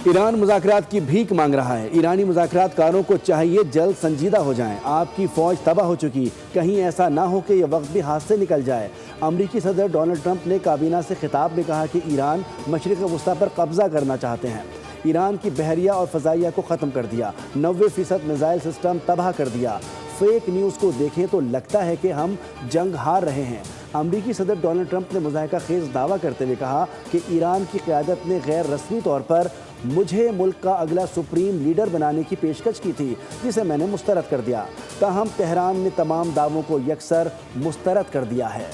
Iran मुज़ाकरात की भीख मांग रहा है। ईरानी मुज़ाकरातकारों को चाहिए जल्द संजीदा हो जाएं। आपकी फ़ौज तबाह हो चुकी, कहीं ऐसा ना हो कि यह वक्त भी हाथ से निकल जाए। अमरीकी सदर डोनाल्ड ट्रंप ने काबीना से खिताब में कहा कि ईरान मशरिक़ वस्ता पर कब्ज़ा करना चाहते हैं। ईरान की बहरिया और फ़ज़ाइया को ख़त्म कर दिया, 90% मिसाइल सिस्टम तबाह कर दिया। फेक न्यूज़ को देखें तो लगता है कि हम जंग हार रहे हैं। अमरीकी सदर डोनाल्ड ट्रंप ने मुज़ाहिका खेज़ दावा करते हुए कहा कि ईरान की क़यादत ने गैर रस्मी तौर पर मुझे मुल्क का अगला सुप्रीम लीडर बनाने की पेशकश की थी, जिसे मैंने मुस्तरद कर दिया। ताहम तेहरान ने तमाम दावों को यकसर मुस्तरद कर दिया है।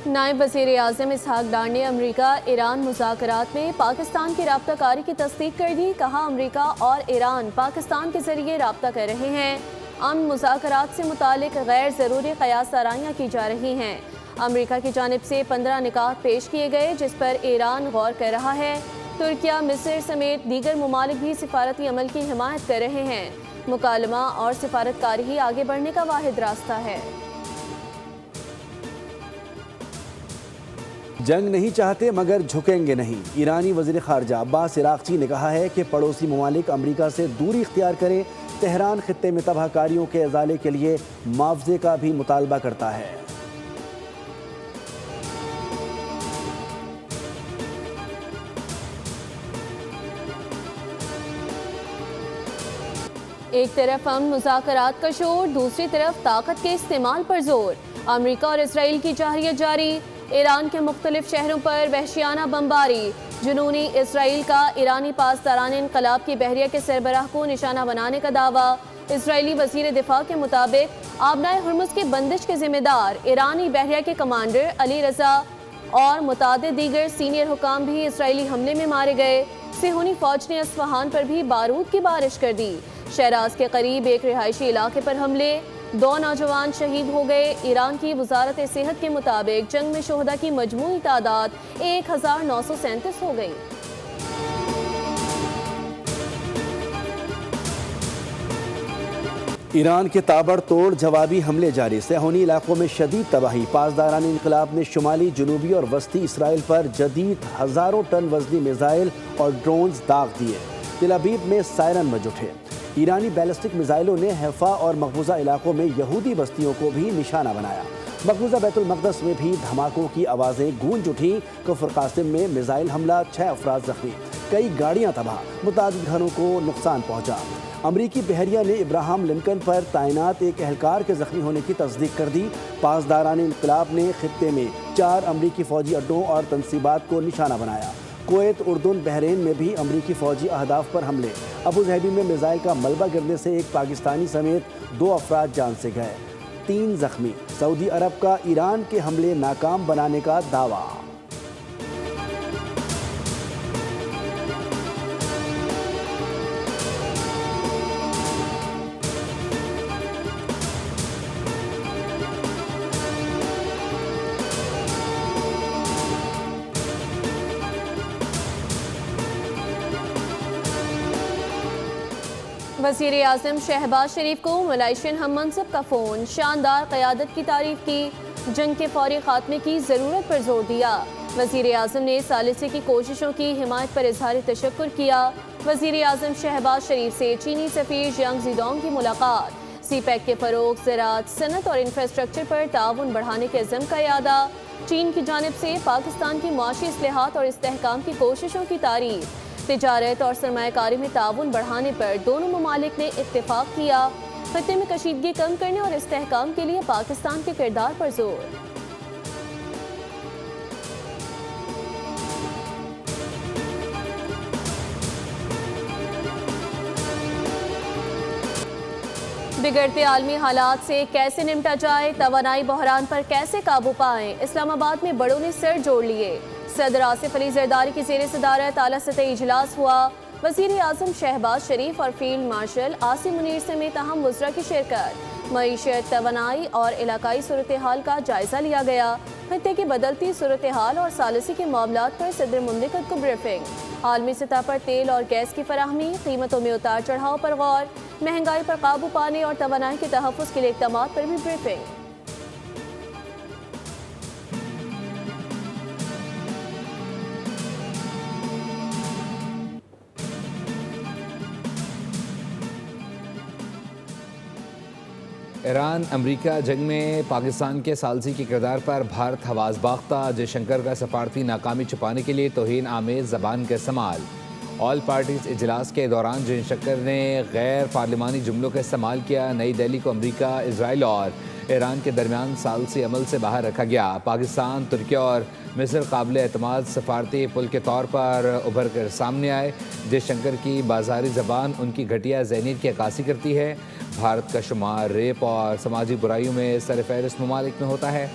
नायब वज़ीर-ए-आज़म इसहाक डार ने अमरीका ईरान मुज़ाकरात में पाकिस्तान की राब्ताकारी की तस्दीक कर दी। कहा, अमरीका और ईरान पाकिस्तान के जरिए राब्ता कर रहे हैं। अमन मुज़ाकरात से मुतालिक गैर ज़रूरी क़यास आराइयाँ की जा रही हैं। अमरीका की जानिब से 15 निकात पेश किए गए, जिस पर ईरान गौर कर रहा है। तुर्किया, मिस्र समेत दीगर ममालिक भी सिफारती अमल की हिमायत कर रहे हैं। मुकालमा और सिफारतकारी ही आगे बढ़ने का वाहिद रास्ता है। जंग नहीं चाहते मगर झुकेंगे नहीं। ईरानी वज़ीर ख़ारजा अब्बास इराक़ची ने कहा है कि पड़ोसी ममालिक अमरीका से दूरी इख्तियार करें। तेहरान खित्ते में तबाहकारियों के इज़ाले के लिए मुआवजे का भी मुतालबा करता है। एक तरफ अमन मुज़ाकरात का शोर, दूसरी तरफ ताकत के इस्तेमाल पर जोर। अमरीका और इसराइल की जारियत जारी। ईरान के मुख्तलिफ शहरों पर वहशियाना बमबारी। जुनूनी इसराइल का ईरानी पासदारान इनकलाब की बहरिया के सरबराह को निशाना बनाने का दावा। इसराइली वज़ीर दिफा के मुताबिक आबनाए हुर्मुज़ की बंदिश के जिम्मेदार ईरानी बहरिया के कमांडर अली रजा और मुतादिद दीगर सीनियर हुकाम भी इसराइली हमले में मारे गए। सिहोनी फौज ने अस्फहान पर भी बारूद की बारिश कर दी। शहराज के करीब एक रिहायशी इलाके पर हमले, 2 नौजवान शहीद हो गए। ईरान की वजारत सेहत के मुताबिक जंग में शोहदा की मजमूई तादाद 1937 हो गई। ईरान के ताबड़तोड़ जवाबी हमले जारी। सिहोनी इलाकों में शदीद तबाही। पासदारान इनकलाब ने शुमाली, जनूबी और वस्ती इसराइल पर जदीद हज़ारों टन वजनी मिसाइल और ड्रोन्स दाग दिए। तेल अवीव में सायरन बज उठे। ईरानी बैलिस्टिक मिसाइलों ने हैफा और मकबूजा इलाकों में यहूदी बस्तियों को भी निशाना बनाया। मकबूजा बैतुल मक़दस में भी धमाकों की आवाज़ें गूंज उठी। कुफ्र कासिम में मिसाइल हमला, 6 अफराद जख्मी, कई गाड़ियाँ तबाह, मुतादिद घरों को नुकसान पहुँचा। अमरीकी बहरिया ने इब्राहिम लिंकन पर तैनात एक एहलकार के जख्मी होने की तस्दीक कर दी। पासदारान इनकलाब ने खित्ते में 4 अमरीकी फ़ौजी अड्डों और तनसीबात को निशाना बनाया। कुवैत, उर्दून, बहरीन में भी अमरीकी फ़ौजी अहदाफ पर हमले। अबू धाबी में मिसाइल का मलबा गिरने से एक पाकिस्तानी समेत 2 अफराद जान से गए, 3 जख्मी। सऊदी अरब का ईरान के हमले नाकाम बनाने का दावा। वज़ीर-ए-आज़म शहबाज शरीफ को मलाइशियन हम मनसब का फ़ोन। शानदार क़यादत की तारीफ़ की, जंग के फौरी खात्मे की ज़रूरत पर जोर दिया। वज़ीर-ए-आज़म ने सालिसी की कोशिशों की हिमायत पर इज़हार तशक्कुर किया। वज़ीर-ए-आज़म शहबाज शरीफ से चीनी सफ़ीर जियांग ज़ीडोंग की मुलाकात। सीपैक के फ़रोग़, ज़राअत, सनत और इंफ्रास्ट्रक्चर पर ताउन बढ़ाने के अज़्म का यादा। चीन की जानिब से पाकिस्तान की मुआशी इस्लाहात और इस्तेहकाम की कोशिशों की तारीफ़। तिजारत और सरमायाकारी में ताउन बढ़ाने पर दोनों ममालिक ने इत्तेफाक किया। खत्ते में कशीदगी कम करने और इस्तेहकाम के लिए पाकिस्तान के किरदार पर जोर। बिगड़ते आलमी हालात से कैसे निपटा जाए, तवानाई बहरान पर कैसे काबू पाएं, इस्लामाबाद में बड़ों ने सर जोड़ लिए। सदर आसिफ अली जरदारी की ज़ेर सदारत आला सतही इजलास हुआ। वज़ीर-ए-आज़म शहबाज शरीफ और फील्ड मार्शल आसिम मुनीर समेत अहम वज़रा की शिरकत। मईशत, तवानाई और इलाकाई सूरत हाल का जायजा लिया गया। खत्ते की बदलती सूरत हाल और सालिसी के मामलात पर सदर मुमलिकत को ब्रीफिंग। आलमी सतह पर तेल और गैस की फराहमी, कीमतों में उतार चढ़ाव पर गौर, महंगाई पर काबू पाने और तवानाई के तहफ़्फ़ुज़ के लिए इक़दामात पर भी ब्रीफिंग। ईरान अमरीका जंग में पाकिस्तान के सालसी के किरदार पर भारत हवास बाख्ता। जयशंकर का सफारती नाकामी छुपाने के लिए तौहीन आमेज़ ज़बान का इस्तेमाल। ऑल पार्टीज इजलास के दौरान जयशंकर ने गैर पार्लिमानी जुमलों का इस्तेमाल किया। नई दिल्ली को अमरीका, इसराइल और ईरान के दरमियान सालसी अमल से बाहर रखा गया। पाकिस्तान, तुर्की और मिस्र काबिल एतमाद सफारती पुल के तौर पर उभर कर सामने आए। जयशंकर की बाजारी ज़बान उनकी घटिया ज़हनीत की अक्कासी करती है। भारत का शुमार रेप और समाजी बुराइयों में सरफहरिस्त ममालिक में होता है।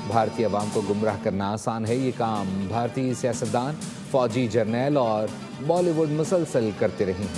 भारतीय अवाम को गुमराह करना आसान है, ये काम भारतीय सियासतदान, फौजी जर्नैल और बॉलीवुड मुसलसल करते रहे हैं।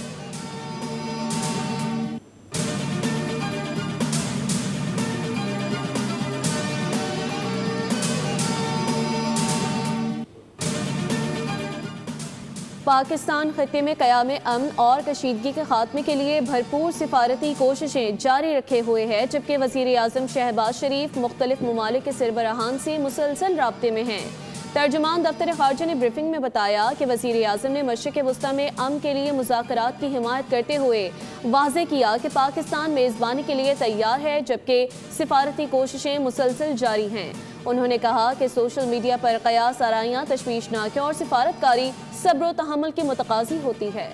पाकिस्तान खत्ते में क़याम अमन और कशीदगी के खात्मे के लिए भरपूर सिफारती कोशिशें जारी रखे हुए है, जबकि वज़ीर आज़म शहबाज शरीफ मुख्तलिफ ममालिक के सरबराहान से मुसलसल राब्ते में हैं। तर्जुमान दफ्तर खारजा ने ब्रीफिंग में बताया कि वज़ीर आज़म ने मशरिक़ वस्ता में अमन के लिए मुज़ाकरात की हिमायत करते हुए वाज़ेह किया कि पाकिस्तान मेज़बानी के लिए तैयार है, जबकि सिफारती कोशिशें मुसलसल जारी हैं। उन्होंने कहा कि सोशल मीडिया पर क़यास आराइयाँ तशवीशनाक और सिफारतकारी सब्र व तहम्मुल की मुतकाज़ी होती है।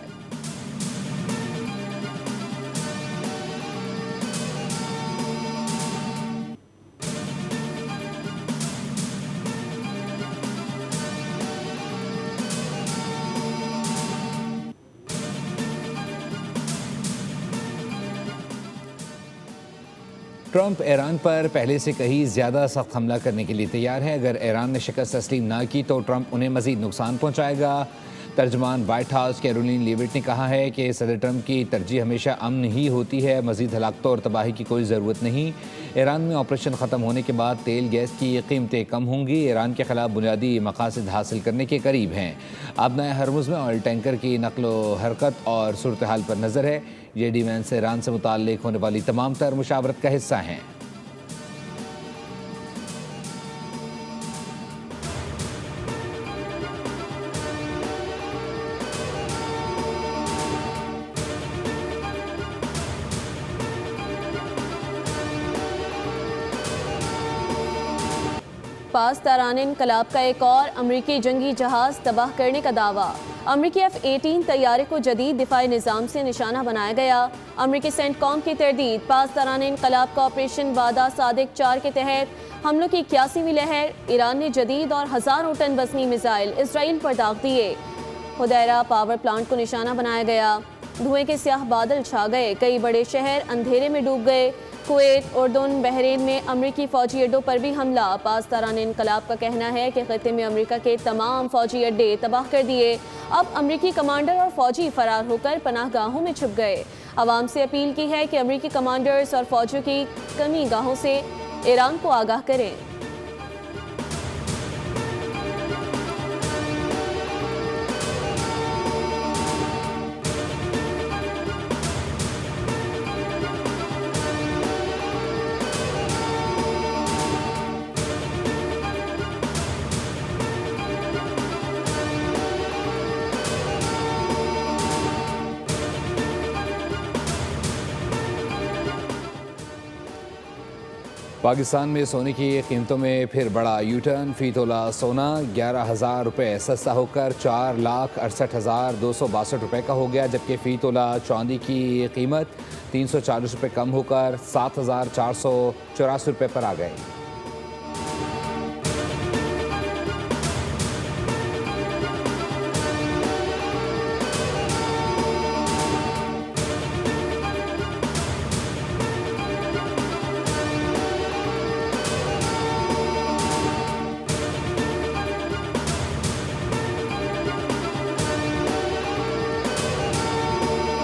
ट्रंप ईरान पर पहले से कहीं ज़्यादा सख्त हमला करने के लिए तैयार है। अगर ईरान ने शिकस्त तस्लीम ना की तो ट्रंप उन्हें मज़ीद नुकसान पहुँचाएगा। तर्जमान वाइट हाउस कैरोलिन लीविट ने कहा है कि सदर ट्रंप की तरजीह हमेशा अमन ही होती है, मज़ीद हलाकतों और तबाही की कोई ज़रूरत नहीं। ईरान में ऑपरेशन ख़त्म होने के बाद तेल गैस की कीमतें कम होंगी। ईरान के ख़िलाफ़ बुनियादी मकासद हासिल करने के करीब हैं। आबनाए हरमुज़ में ऑयल टैंकर की नकलो हरकत और सूरत हाल पर नज़र है। ये डिफेंस ईरान से मुताल्लिक़ होने वाली तमाम तर मुशावरत का हिस्सा हैं। पासदारान इनकलाब का एक और अमरीकी जंगी जहाज़ तबाह करने का दावा। अमरीकी F-18 तैयारे को जदीद दिफाई निज़ाम से निशाना बनाया गया। अमरीकी सेंटकॉम की तरदीद पासदारान इनकलाब का ऑपरेशन वादा सादिक 4 के तहत हमलों की 81वीं लहर। ईरान ने जदीद और हज़ारों टन वज़नी मिसाइल इसराइल पर दाग दिए। हुदैरा पावर प्लांट को निशाना बनाया गया। धुएं के स्याह बादल छा गए, कई बड़े शहर अंधेरे में डूब गए। कुवैत, उर्दून, बहरीन में अमरीकी फ़ौजी अड्डों पर भी हमला। पासदारान इनकलाब का कहना है कि खत्ते में अमरीका के तमाम फ़ौजी अड्डे तबाह कर दिए। अब अमरीकी कमांडर और फ़ौजी फ़रार होकर पनाहगाहों में छुप गए। अवाम से अपील की है कि अमरीकी कमांडर्स और फ़ौजियों की कमी गाहों से ईरान को आगाह करें। पाकिस्तान में सोने की कीमतों में फिर बड़ा यू टर्न। फ़ी तोला सोना 11,000 रुपये सस्ता होकर 4,68,262 रुपये का हो गया, जबकि फ़ी तोला चांदी की कीमत 340 रुपये कम होकर 7,484 रुपये पर आ गई।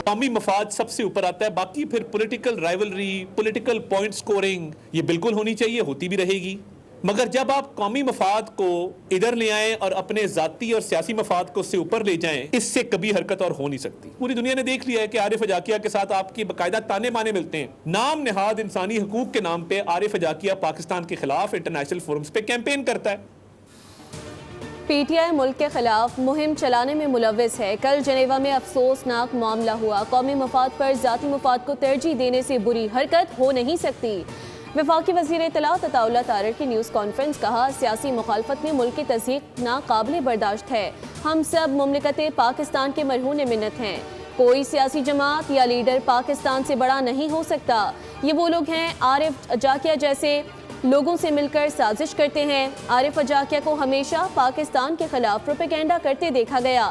कौमी मफाद सबसे ऊपर आता है, बाकी फिर political rivalry, political point scoring ये बिल्कुल होनी चाहिए, होती भी रहेगी। मगर जब आप कौमी मफाद को इधर ले आएं और अपने जाती और सियासी मफाद को उससे ऊपर ले जाएं, इससे कभी हरकत और हो नहीं सकती। पूरी दुनिया ने देख लिया है कि आरिफ अजाकिया के साथ आपकी बाकायदा ताने माने मिलते हैं। नाम निहाद इंसानी हकूक के नाम पे आरिफ अजाकिया पाकिस्तान के खिलाफ इंटरनेशनल फोरम्स पे कैंपेन करता है। पीटीआई मुल्क के खिलाफ मुहिम चलाने में मुलव्विस है। कल जनेवा में अफसोसनाक मामला हुआ। कौमी मफाद पर जाती मफाद को तरजीह देने से बुरी हरकत हो नहीं सकती। वफाकी वज़ीर इत्तलात अताउल्लाह तारर की न्यूज़ कॉन्फ्रेंस कहा, सियासी मुखालफत में मुल्क की तज़हीक नाकाबिल बर्दाश्त है। हम सब मुमलिकत पाकिस्तान के मरहून मिन्नत हैं। कोई सियासी जमात या लीडर पाकिस्तान से बड़ा नहीं हो सकता। ये वो लोग हैं आरिफ अजाकिया जैसे लोगों से मिलकर साजिश करते हैं। आरिफ अजाकिया को हमेशा पाकिस्तान के खिलाफ प्रोपेगेंडा करते देखा गया।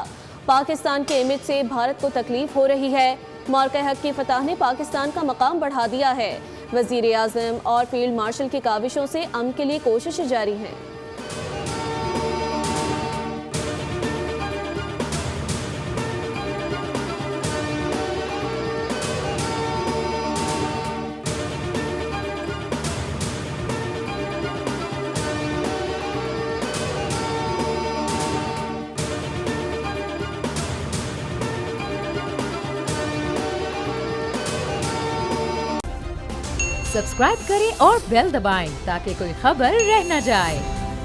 पाकिस्तान के इमेज से भारत को तकलीफ हो रही है। मार्का हक की फतह ने पाकिस्तान का मकाम बढ़ा दिया है। वज़ीर आज़म और फील्ड मार्शल की काविशों से अमन के लिए कोशिशें जारी हैं। सब्सक्राइब करें और बेल दबाएं ताकि कोई खबर रह न जाए।